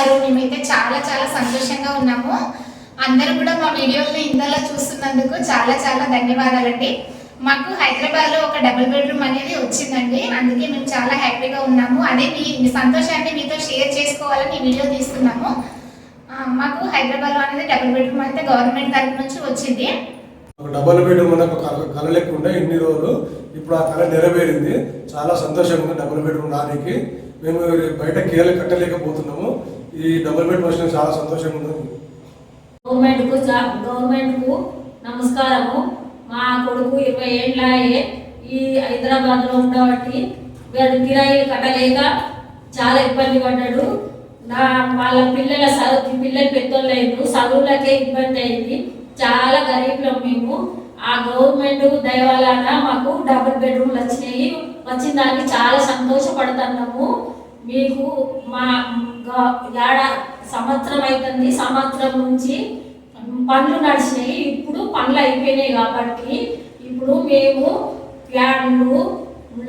ఉన్నారు? మేమైతే చాలా చాలా సంతోషంగా ఉన్నాము. అందరూ కూడా మా వీడియోని ఇంతలా చూస్తున్నందుకు చాలా చాలా ధన్యవాదాలండి. మాకు హైదరాబాద్లో ఒక డబుల్ బెడ్రూమ్ అనేది వచ్చిందండి. అందుకే మేము చాలా హ్యాపీగా ఉన్నాము. అదే మీ సంతోషాన్ని మీతో షేర్ చేసుకోవాలని ఈ వీడియో తీస్తున్నాము. మాకు హైదరాబాద్లో అనేది డబుల్ బెడ్రూమ్ అయితే గవర్నమెంట్ తరఫు నుంచి వచ్చింది. డబుల్ బెడ్రూమ్ అనే ఒక కళ లేకుండా ఇన్ని రోజులు ఇప్పుడు ఆ కళ నెరవేరింది. చాలా సంతోషంగా ఉంది డబుల్ బెడ్రూమ్ రానికి. మేము బయట కేలు కట్టలేకపోతున్నాము. ఈ డబుల్ బెడ్ వచ్చిన చాలా సంతోషంగా ఉంది. గవర్నమెంట్కు నమస్కారము. మా కొడుకు 20 ఏళ్ళే ఈ హైదరాబాద్లో ఉండబట్టి కిరాయిలు కట్టలేక చాలా ఇబ్బంది పడ్డాడు. వాళ్ళ పిల్లలు పెద్దోళ్ళు చదువులకే ఇబ్బంది అయింది. చాలా గరీబ్లో మేము. ఆ గవర్నమెంట్ దయవలన మాకు డబుల్ బెడ్రూమ్లు వచ్చినాయి. వచ్చిన దానికి చాలా సంతోషపడుతున్నాము. మీకు మా సంవత్సరం అవుతుంది. సంవత్సరం నుంచి పనులు నడిచినాయి. ఇప్పుడు పనులు అయిపోయినాయి కాబట్టి ఇప్పుడు మేము ఫ్యాన్లు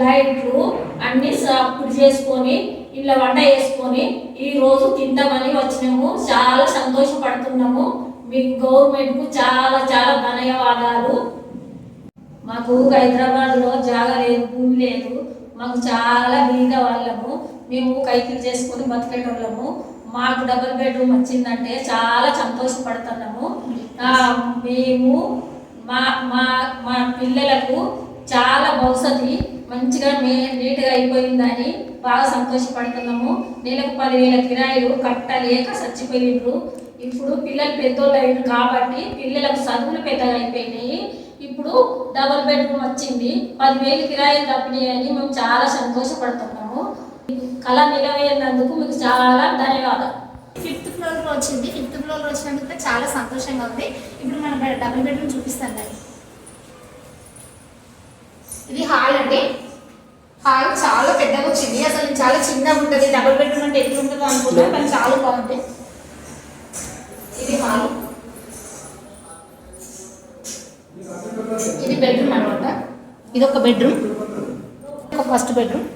లైట్లు అన్నీ అప్పుడు చేసుకొని ఇలా వంట చేసుకొని ఈరోజు తింటామని వచ్చినాము. చాలా సంతోషపడుతున్నాము. మీకు గవర్నమెంట్కు చాలా చాలా ధన్యవాదాలు. మాకు హైదరాబాద్లో జాగా లేదు, భూమి లేదు. మాకు చాలా బీద వాళ్ళము. మేము కైకిలు చేసుకొని బతికేటోళ్ళము. మాకు డబుల్ బెడ్రూమ్ వచ్చిందంటే చాలా సంతోషపడుతున్నాము. మేము మా మా మా పిల్లలకు చాలా భవిష్యత్తు మంచిగా నీట్గా అయిపోయిందని బాగా సంతోషపడుతున్నాము. నెలకు 10,000 కిరాయిలు కట్టలేక చచ్చిపోయిండ్రు. ఇప్పుడు పిల్లలు పెద్దోళ్ళు అయ్యారు కాబట్టి పిల్లలకు చదువులు పెద్దగా అయిపోయినాయి. ఇప్పుడు డబుల్ బెడ్రూమ్ వచ్చింది. 10,000 కిరాయిలు తప్పినాయని మేము చాలా సంతోషపడుతున్నాము. కళ నిలవేసినందుకు మీకు చాలా ధన్యవాదాలు. 5th ఫ్లోర్లో వచ్చింది. 5th ఫ్లోర్లో వచ్చినందుకు చాలా సంతోషంగా ఉంది. ఇప్పుడు మనం డబుల్ బెడ్రూమ్ చూపిస్తాం దాన్ని. ఇది హాల్ అండి. హాల్ చాలా పెద్దగా వచ్చింది. అసలు చాలా చిన్నగా ఉంటుంది. డబుల్ బెడ్రూమ్ అంటే ఎట్లా ఉంటుందో అనుకుంటాను, కానీ చాలా బాగుంది. ఇది హాల్, ఇది బెడ్రూమ్ అనమాట. ఇది ఒక బెడ్రూమ్, ఒక ఫస్ట్ బెడ్రూమ్.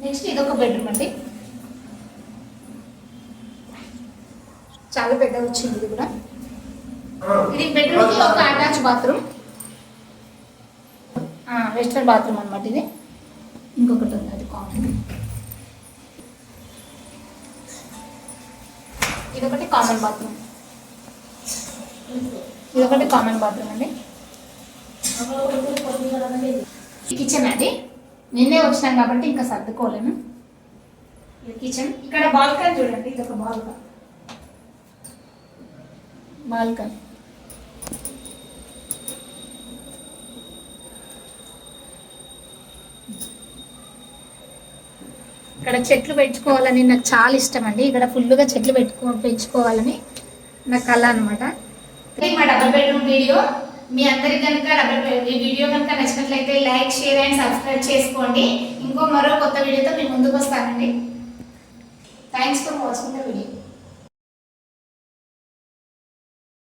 నెక్స్ట్ ఇది ఒక బెడ్రూమ్ అండి. చాలా పెద్దగా వచ్చింది. ఇది కూడా ఇది బెడ్రూమ్కి ఒక అటాచ్ బాత్రూమ్, వెస్టర్న్ బాత్రూమ్ అనమాట. ఇది ఇంకొకటి ఉంది, అది కామన్. ఇదొకటి కామన్ బాత్రూమ్, ఇదొకటి కామన్ బాత్రూమ్ అండి. కిచెన్ అండి. నిన్నే వచ్చినాం కాబట్టి ఇంకా సర్దుకోలేము. ఇది కిచెన్. ఇక్కడ బాల్కనీ చూడండి. ఇదొక బాల్కనీ. ఇక్కడ చెట్లు పెంచుకోవాలని నాకు చాలా ఇష్టం అండి. ఇక్కడ ఫుల్గా చెట్లు పెంచుకోవాలని నాకు కళ అనమాట. మా డబుల్ బెడ్రూమ్ వీడియో మీ అందరికి కనుక ఈ వీడియో కనుక నచ్చినట్లయితే లైక్, షేర్ అండ్ సబ్స్క్రైబ్ చేసుకోండి. మరో కొత్త వీడియోతో మీ ముందుకు వస్తానండి. Thanks for watching the video.